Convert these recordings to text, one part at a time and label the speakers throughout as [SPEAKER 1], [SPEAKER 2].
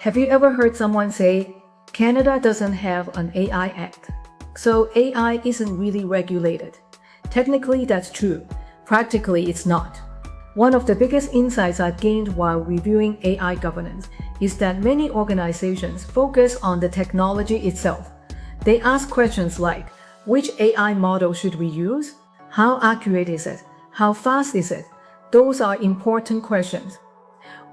[SPEAKER 1] Have you ever heard someone say, Canada doesn't have an AI Act, so AI isn't really regulated? Technically, that's true. Practically, it's not. One of the biggest insights I've gained while reviewing AI governance is that many organizations focus on the technology itself. They ask questions like, which AI model should we use? How accurate is it? How fast is it? Those are important questions.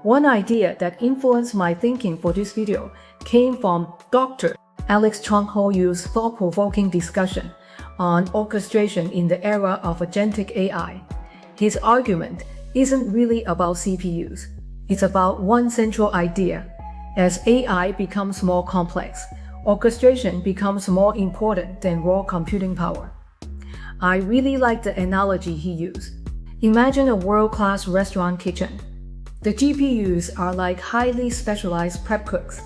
[SPEAKER 1] One idea that influenced my thinking for this video came from Dr. Alex Chong-Ho-Yu's thought-provoking discussion on orchestration in the era of agentic AI. His argument isn't really about CPUs. It's about one central idea. As AI becomes more complex, orchestration becomes more important than raw computing power. I really like the analogy he used. Imagine a world-class restaurant kitchen. The GPUs are like highly specialized prep cooks.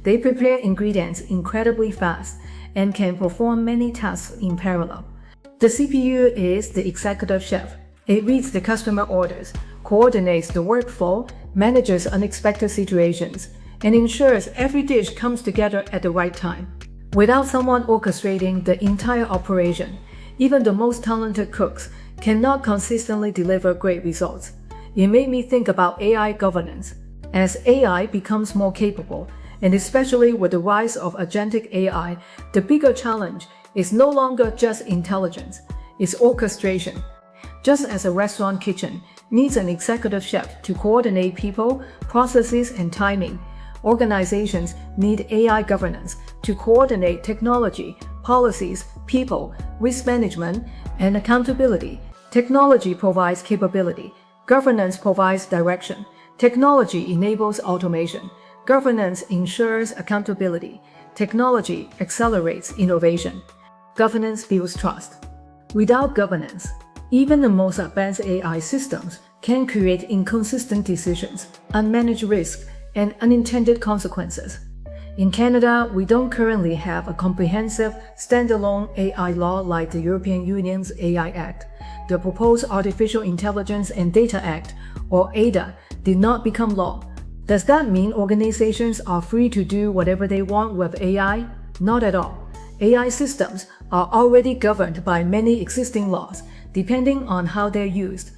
[SPEAKER 1] They prepare ingredients incredibly fast and can perform many tasks in parallel. The CPU is the executive chef. It reads the customer orders, coordinates the workflow, manages unexpected situations, and ensures every dish comes together at the right time. Without someone orchestrating the entire operation, even the most talented cooks cannot consistently deliver great results. It made me think about AI governance. As AI becomes more capable, and especially with the rise of agentic AI, the bigger challenge is no longer just intelligence, it's orchestration. Just as a restaurant kitchen needs an executive chef to coordinate people, processes, and timing, organizations need AI governance to coordinate technology, policies, people, risk management, and accountability. Technology provides capability. Governance provides direction. Technology enables automation. Governance ensures accountability. Technology accelerates innovation. Governance builds trust. Without governance, even the most advanced AI systems can create inconsistent decisions, unmanaged risk, and unintended consequences. In Canada, we don't currently have a comprehensive, standalone AI law like the European Union's AI Act. The proposed Artificial Intelligence and Data Act, or ADA, did not become law. Does that mean organizations are free to do whatever they want with AI? Not at all. AI systems are already governed by many existing laws, depending on how they're used.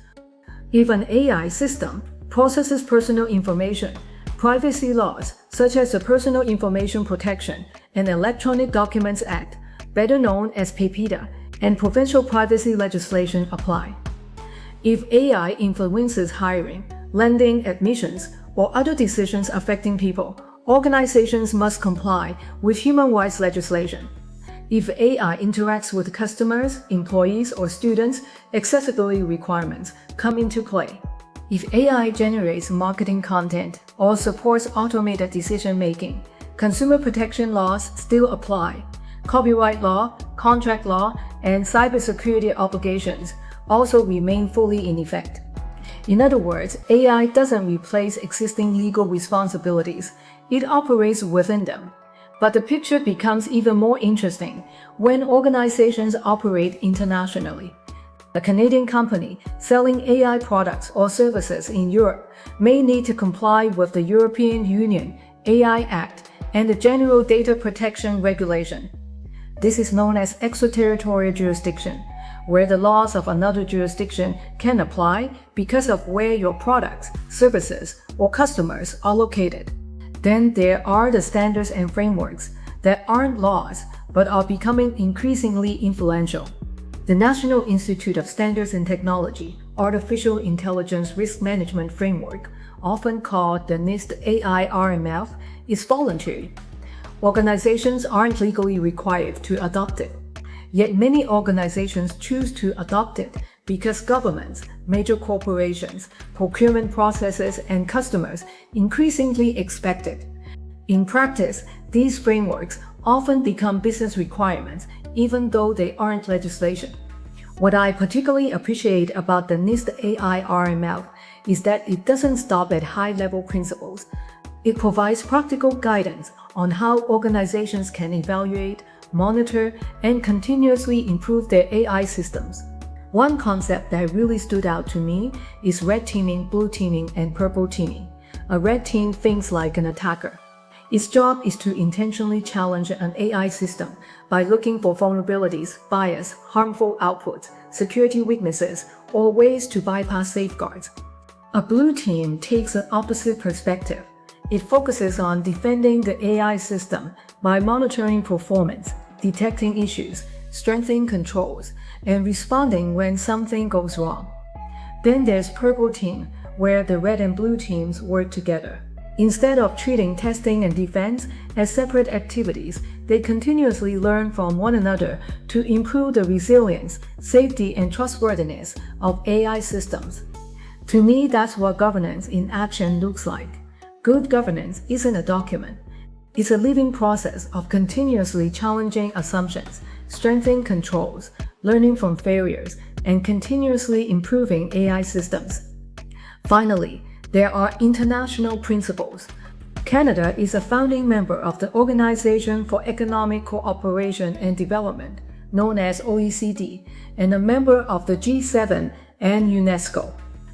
[SPEAKER 1] If an AI system processes personal information, privacy laws, such as the Personal Information Protection and Electronic Documents Act, better known as PIPEDA, and provincial privacy legislation apply. If AI influences hiring, lending, admissions, or other decisions affecting people, organizations must comply with human rights legislation. If AI interacts with customers, employees, or students, accessibility requirements come into play. If AI generates marketing content or supports automated decision-making, consumer protection laws still apply. Copyright law, contract law, and cybersecurity obligations also remain fully in effect. In other words, AI doesn't replace existing legal responsibilities, it operates within them. But the picture becomes even more interesting when organizations operate internationally. A Canadian company selling AI products or services in Europe may need to comply with the European Union AI Act and the General Data Protection Regulation. This is known as extraterritorial jurisdiction, where the laws of another jurisdiction can apply because of where your products, services, or customers are located. Then there are the standards and frameworks that aren't laws but are becoming increasingly influential. The National Institute of Standards and Technology Artificial Intelligence Risk Management Framework, often called the NIST AI RMF, is voluntary. Organizations aren't legally required to adopt it. Yet many organizations choose to adopt it because governments, major corporations, procurement processes, and customers increasingly expect it. In practice, these frameworks often become business requirements even though they aren't legislation. What I particularly appreciate about the NIST AI RMF is that it doesn't stop at high-level principles. It provides practical guidance on how organizations can evaluate, monitor, and continuously improve their AI systems. One concept that really stood out to me is red teaming, blue teaming, and purple teaming. A red team thinks like an attacker. Its job is to intentionally challenge an AI system by looking for vulnerabilities, bias, harmful outputs, security weaknesses, or ways to bypass safeguards. A blue team takes an opposite perspective. It focuses on defending the AI system by monitoring performance, detecting issues, strengthening controls, and responding when something goes wrong. Then there's purple team, where the red and blue teams work together. Instead of treating testing and defense as separate activities, they continuously learn from one another to improve the resilience, safety, and trustworthiness of AI systems. To me, that's what governance in action looks like. Good governance isn't a document. It's a living process of continuously challenging assumptions, strengthening controls, learning from failures, and continuously improving AI systems. Finally, there are international principles. Canada is a founding member of the Organization for Economic Cooperation and Development, known as OECD, and a member of the G7 and UNESCO.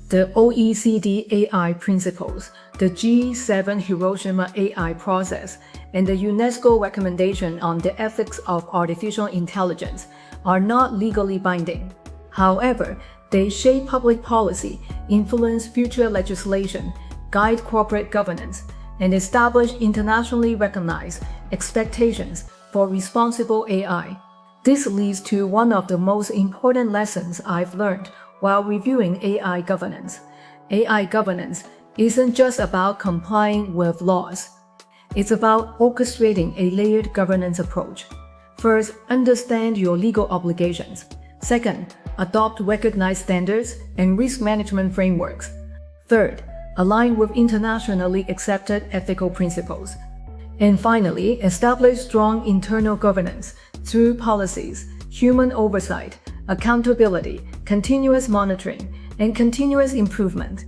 [SPEAKER 1] The OECD AI Principles, the G7 Hiroshima AI Process, and the UNESCO Recommendation on the Ethics of Artificial Intelligence are not legally binding. However, they shape public policy, influence future legislation, guide corporate governance, and establish internationally recognized expectations for responsible AI. This leads to one of the most important lessons I've learned while reviewing AI governance. AI governance isn't just about complying with laws. It's about orchestrating a layered governance approach. First, understand your legal obligations. Second, adopt recognized standards and risk management frameworks. Third, align with internationally accepted ethical principles. And finally, establish strong internal governance through policies, human oversight, accountability, continuous monitoring, and continuous improvement.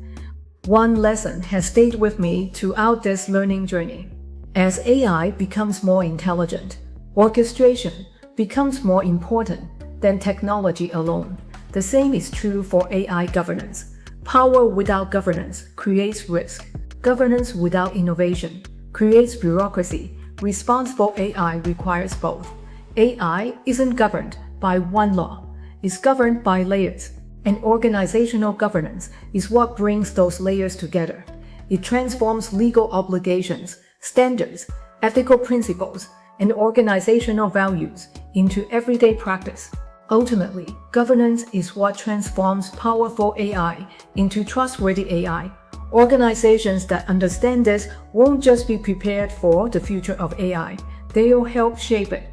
[SPEAKER 1] One lesson has stayed with me throughout this learning journey. As AI becomes more intelligent, orchestration becomes more important than technology alone. The same is true for AI governance. Power without governance creates risk. Governance without innovation creates bureaucracy. Responsible AI requires both. AI isn't governed by one law. It's governed by layers. And organizational governance is what brings those layers together. It transforms legal obligations, standards, ethical principles, and organizational values into everyday practice. Ultimately, governance is what transforms powerful AI into trustworthy AI. Organizations that understand this won't just be prepared for the future of AI, they'll help shape it.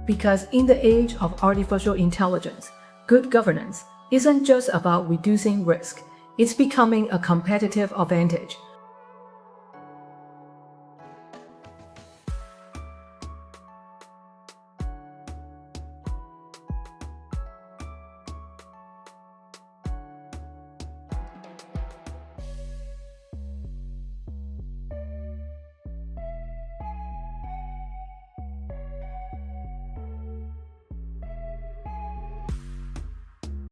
[SPEAKER 1] Because in the age of artificial intelligence, good governance isn't just about reducing risk, it's becoming a competitive advantage.